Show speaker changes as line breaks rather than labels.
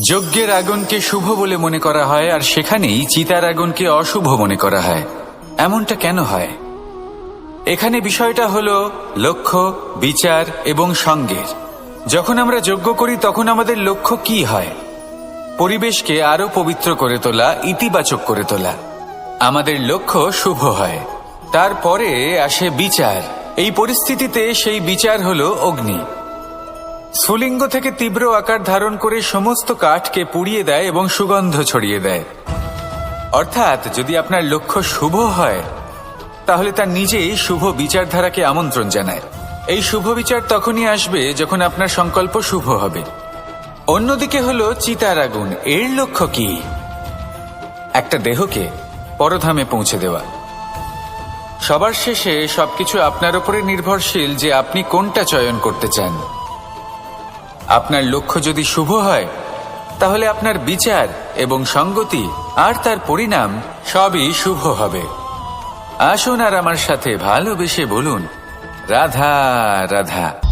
যজ্ঞের আগুনকে শুভ বলে মনে করা হয়, আর সেখানেই চিতার আগুনকে অশুভ মনে করা হয়। এমনটা কেন হয়? এখানে বিষয়টা হলো লক্ষ্য, বিচার এবং সঙ্গের। যখন আমরা যজ্ঞ করি তখন আমাদের লক্ষ্য কি হয়? পরিবেশকে আরো পবিত্র করে তোলা, ইতিবাচক করে তোলা। আমাদের লক্ষ্য শুভ হয়। তারপরে আসে বিচার। এই পরিস্থিতিতে সেই বিচার হলো অগ্নি। স্ফুলিঙ্গ থেকে তীব্র আকার ধারণ করে সমস্ত কাঠকে পুড়িয়ে দেয় এবং সুগন্ধ ছড়িয়ে দেয়। অর্থাৎ যদি আপনার লক্ষ্য শুভ হয় তাহলে তার নিজেই শুভ বিচারধারাকে আমন্ত্রণ জানায়। এই শুভ বিচার তখনই আসবে যখন আপনার সংকল্প শুভ হবে। অন্যদিকে হলো চিতার আগুন। এর লক্ষ্য কি? একটা দেহকে পরধামে পৌঁছে দেওয়া। সবার শেষে সবকিছু আপনার উপরে নির্ভরশীল যে আপনি কোনটা চয়ন করতে চান। আপনার লক্ষ্য যদি শুভ হয় তাহলে আপনার বিচার এবং সঙ্গতি আর তার পরিণাম সবই শুভ হবে। আসুন আর আমার সাথে ভালোবেসে বলুন, রাধা রাধা।